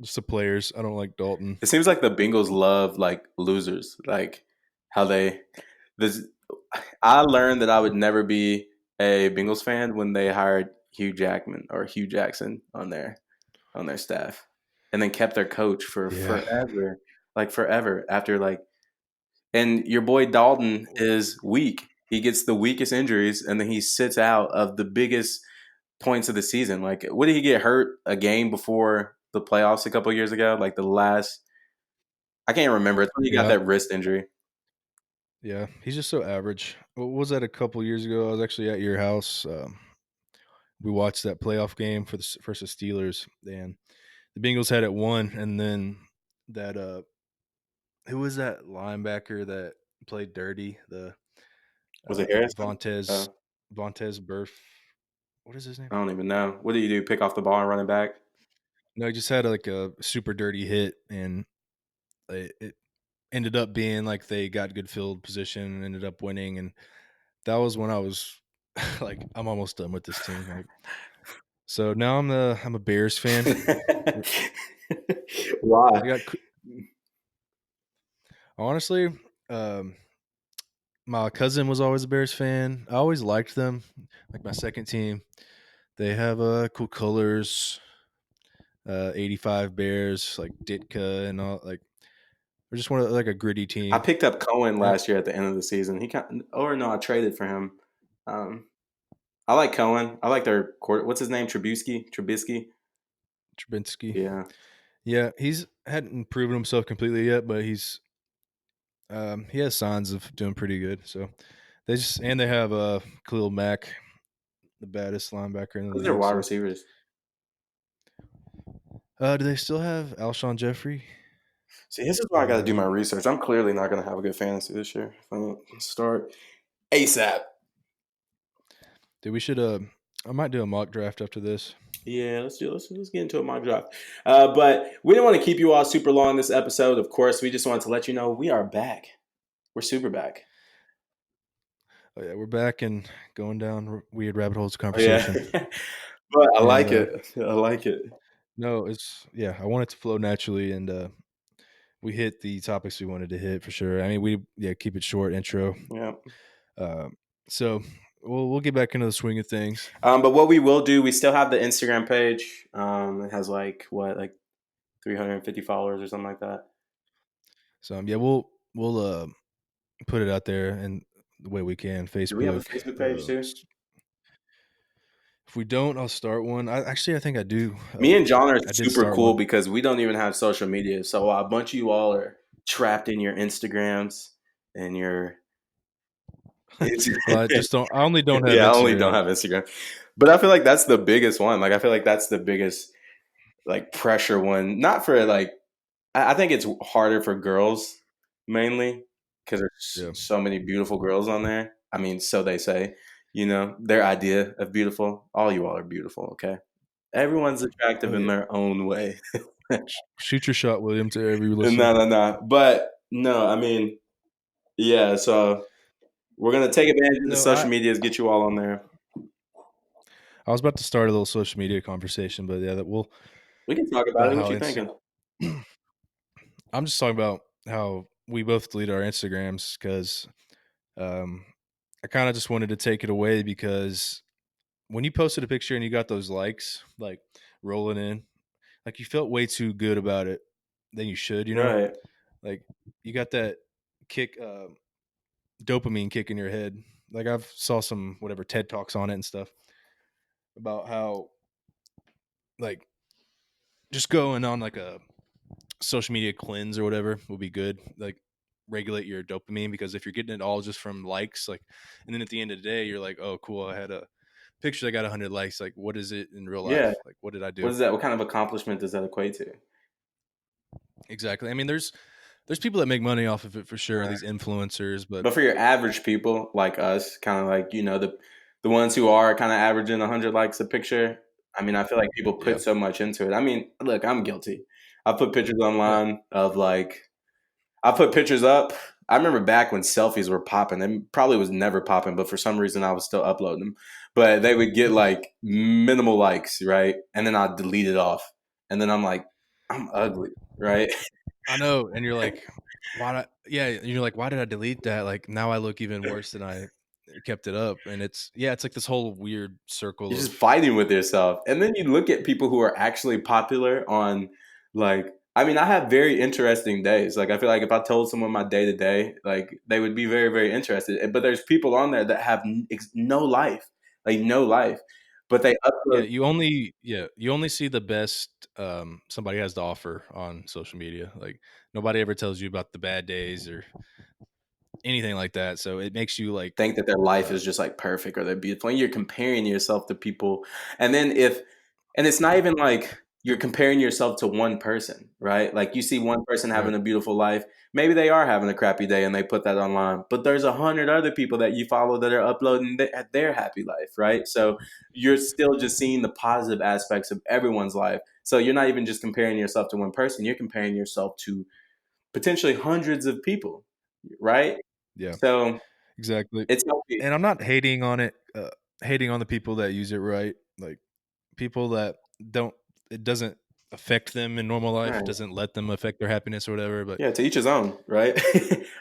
just the players. I don't like Dalton. It seems like the Bengals love like losers, like how they. This, I learned that I would never be a Bengals fan when they hired Hugh Jackman or Hugh Jackson on their staff, and then kept their coach for Yeah. forever, like forever after like. And your boy Dalton is weak. He gets the weakest injuries, and then he sits out of the biggest points of the season. Like, what did he get hurt a game before the playoffs a couple of years ago? Like the last, I can't remember. It's when he got Yeah. that wrist injury. Yeah. He's just so average. What was that a couple years ago? I was actually at your house. We watched that playoff game for the versus Steelers, and the Bengals had it won, and then that who was that linebacker that played dirty? The Was it Harrison? Vontez Vontez Burf. What is his name? I don't even know. What do you do? Pick off the ball and run it back? No, he just had like a super dirty hit, and it ended up being like they got good field position and ended up winning. And that was when I was like, I'm almost done with this team. Like, so now I'm a Bears fan. Why? I got honestly, um, my cousin was always a Bears fan. I always liked them. Like my second team, they have cool colors. 85 Bears, like Ditka and all. Like we're just one of like a gritty I team. picked up Cohen Uh, last year at the end of the season. Or no, I traded for him. Um, I like Cohen. I like their court. What's his name? Trubisky. Trubinsky. Yeah. Yeah, he's hadn't proven himself completely yet, but he has signs of doing pretty good. So they have Khalil Mack, the baddest linebacker in the Who's their league. wide So receivers? do they still have Alshon Jeffrey? See, this is why I got to do my Um, research. I'm clearly not going to have a good fantasy this year. If I don't start ASAP. Dude, we should I might do a mock draft after this. Yeah, let's get into a mock draft. But we didn't want to keep you all super long this episode. Of course, we just wanted to let you know we are back. We're super back. Oh yeah, we're back and going down weird rabbit holes of Oh, yeah. conversation. But I And like it. I like it. no, I want it to flow naturally, and we hit the topics we wanted to hit for sure. I mean, keep it short intro. Yeah. So we'll get back into the swing of things. But what we will do, we still have the Instagram page. It has like 350 followers or something like that. So we'll put it out there and the way we can. Facebook. Do we have a Facebook page too? If we don't, I'll start one. I think I do. Me and John are I did super start cool one. because we don't even have social media. So a bunch of you all are trapped in your Instagrams and your. Well, I only don't have. Yeah, I Instagram. only don't have Instagram. But I feel like that's the biggest one. Like I feel like that's the biggest like pressure one. Not for like I think it's harder for girls mainly because there's so many beautiful girls on there. I mean, so they say. You know, their idea of beautiful. All you all are beautiful, okay? Everyone's attractive in their own way. Shoot your shot, William, to every listener. No. But no, I mean, yeah, so we're going to take advantage of the social medias, get you all on there. I was about to start a little social media conversation, but yeah, we can talk about it. What you thinking? I'm just talking about how we both delete our Instagrams because I kind of just wanted to take it away because when you posted a picture and you got those likes, like rolling in, like you felt way too good about it than you should, you know? Right. Like you got that kick, dopamine kick in your head. Like I've saw some whatever TED Talks on it and stuff about how like just going on like a social media cleanse or whatever will be good. Like regulate your dopamine because if you're getting it all just from likes, like, and then at the end of the day, you're like, oh, cool, I had a picture that got 100 likes. Like, what is it in real life? Like, what did I do? What is that? What kind of accomplishment does that equate to? Exactly. I mean, there's people that make money off of it for sure. Right. These influencers, but for your average people like us, kind of like the ones who are kind of averaging 100 likes a picture. I mean, I feel like people put so much into it. I mean, look, I'm guilty. I put pictures online of like, I put pictures up. I remember back when selfies were popping. They probably was never popping, but for some reason I was still uploading them. But they would get like minimal likes, right? And then I'd delete it off. And then I'm like, I'm ugly, right? I know. And you're like, why? You're like, why did I delete that? Like now I look even worse than I kept it up. And it's like this whole weird circle. You're just fighting with yourself. And then you look at people who are actually popular on like, I mean, I have very interesting days. Like, I feel like if I told someone my day to day, like they would be very, very interested. But there's people on there that have no life, but they upload. You only see the best somebody has to offer on social media. Like nobody ever tells you about the bad days or anything like that. So it makes you like think that their life is just like perfect or they're beautiful. And you're comparing yourself to people. And then and it's not even like you're comparing yourself to one person, right? Like you see one person having a beautiful life. Maybe they are having a crappy day and they put that online, but there's 100 other people that you follow that are uploading their happy life, right? So you're still just seeing the positive aspects of everyone's life. So you're not even just comparing yourself to one person. You're comparing yourself to potentially hundreds of people, right? Yeah. So Exactly. It's healthy. And I'm not hating on it, hating on the people that use it right. Like people that don't, it doesn't affect them in normal life, Right. doesn't let them affect their happiness or whatever. But Yeah, to each his own, right?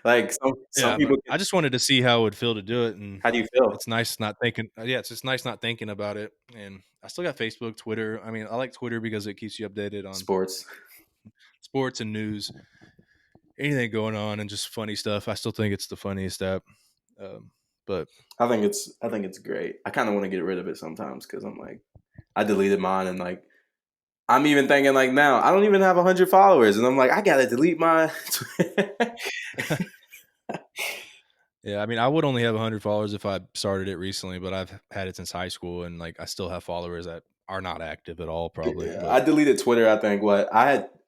Like some yeah, but people I just wanted to see how it would feel to do it. And how do you feel? it's nice not thinking, yeah, it's just nice not thinking about it. And I still got Facebook, Twitter. I mean, I like Twitter because it keeps you updated on Sports. sports and news, anything going on, and just funny stuff. I still think it's the funniest app. But I think it's great. I kind of want to get rid of it sometimes because I'm like, I deleted mine and like I'm even thinking like now I don't even have 100 followers and I'm like I gotta delete my. yeah, I mean, I would only have 100 followers if I started it recently, but I've had it since high school, and like I still have followers that are not active at all, probably. Yeah, But I deleted Twitter. I think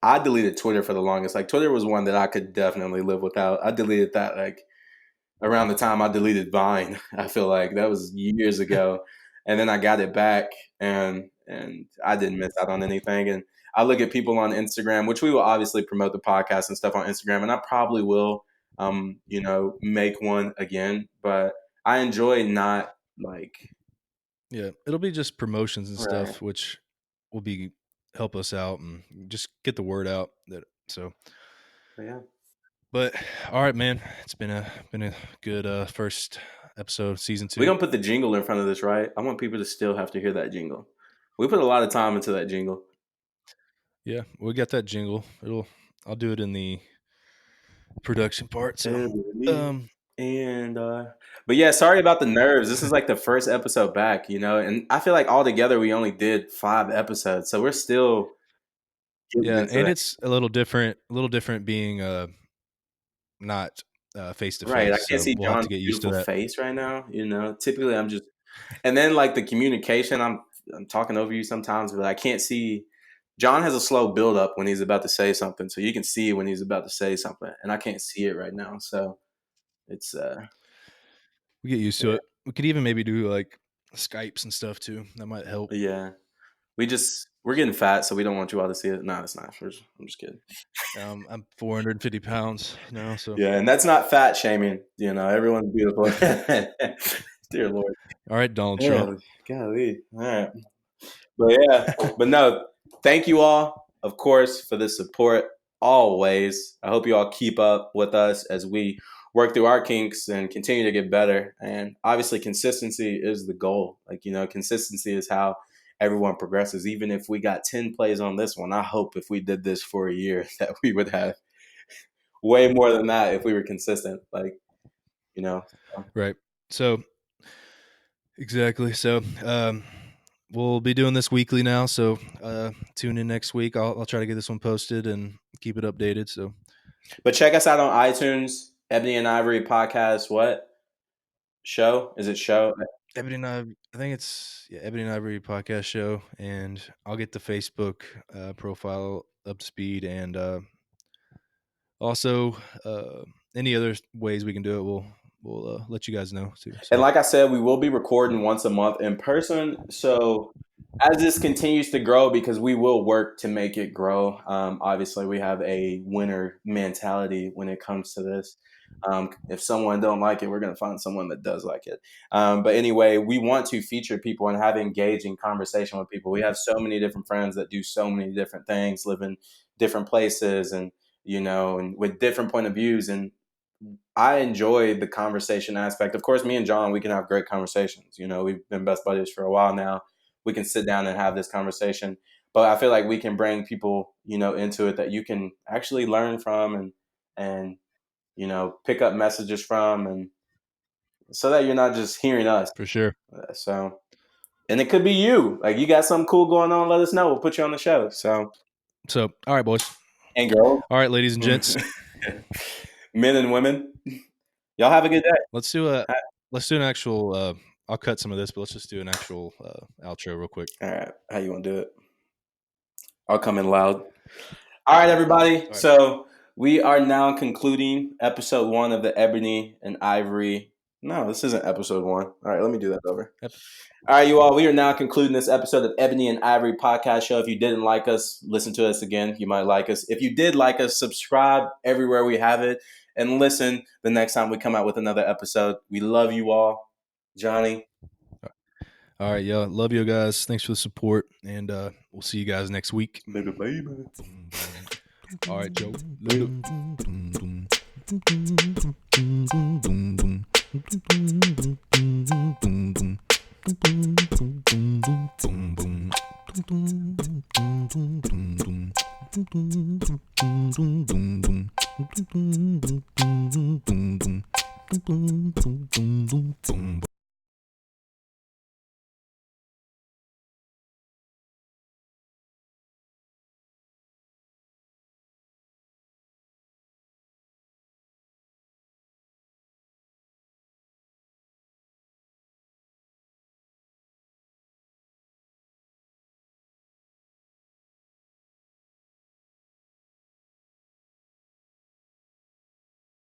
I deleted Twitter for the longest. Like Twitter was one that I could definitely live without. I deleted that like around the time I deleted Vine. I feel like that was years ago, and then I got it back, and I didn't miss out on anything. And I look at people on Instagram, which we will obviously promote the podcast and stuff on Instagram, and I probably will, make one again. But I enjoy not like yeah, it'll be just promotions and right. stuff, which will be help us out and just get the word out. That so, But yeah. but all right, man, it's been a good first episode, of season 2. We're gonna put the jingle in front of this, right? I want people to still have to hear that jingle. We put a lot of time into that jingle. Yeah, we got that jingle. I'll do it in the production part. So, And but yeah, sorry about the nerves. This is like the first episode back, and I feel like altogether we only did 5 episodes, so we're still getting yeah, into and that. it's a little different being not face to Right. I face. can't So see we'll have John's to get used to beautiful that. face right now. Typically I'm just, and then like the communication, I'm talking over you sometimes, but I can't see. John has a slow build up when he's about to say something, so you can see when he's about to say something, and I can't see it right now. So it's We get used to yeah, it. We could even maybe do like Skypes and stuff too. That might help. yeah. We're getting fat, so we don't want you all to see it. No, it's not. I'm just kidding. I'm 450 pounds now, so Yeah, and that's not fat shaming. Everyone's beautiful. Dear Lord. all right, Donald Yeah, Trump. golly. All right. But yeah, but no, thank you all, of course, for the support always. I hope you all keep up with us as we work through our kinks and continue to get better. And obviously, consistency is the goal. Like, consistency is how everyone progresses. Even if we got 10 plays on this one, I hope if we did this for a year that we would have way more than that if we were consistent. Like, Right. So exactly. So we'll be doing this weekly now. So tune in next week. I'll try to get this one posted and keep it updated. So, but check us out on iTunes, Ebony and Ivory podcast. What show is it? Show Ebony and I think it's Ebony and Ivory podcast show, and I'll get the Facebook profile up to speed, and also any other ways we can do it, we'll let you guys know too. So. And like I said, we will be recording once a month in person. So as this continues to grow, because we will work to make it grow. Obviously, we have a winner mentality when it comes to this. If someone don't like it, we're going to find someone that does like it. But anyway, we want to feature people and have engaging conversation with people. We have so many different friends that do so many different things, live in different places, and and with different point of views. And I enjoy the conversation aspect. Of course, me and John, we can have great conversations. We've been best buddies for a while now. We can sit down and have this conversation. But I feel like we can bring people, into it that you can actually learn from and pick up messages from, and so that you're not just hearing us. For sure. So, and it could be you. Like, you got something cool going on, let us know. We'll put you on the show. So all right, boys and girls. All right, ladies and gents. Men and women. Y'all have a good day. Let's do an actual I'll cut some of this, but let's just do an actual outro real quick. All right. How you want to do it? I'll come in loud. All right, everybody. All right. So we are now concluding episode 1 of the Ebony and Ivory. No, this isn't episode 1. All right, let me do that over. All right, you all. We are now concluding this episode of Ebony and Ivory podcast show. If you didn't like us, listen to us again. You might like us. If you did like us, subscribe everywhere we have it. and listen the next time we come out with another episode. We love you all. Johnny. All right, y'all. Love you guys. Thanks for the support, and we'll see you guys next week. Baby, baby. All right, Joe. Later.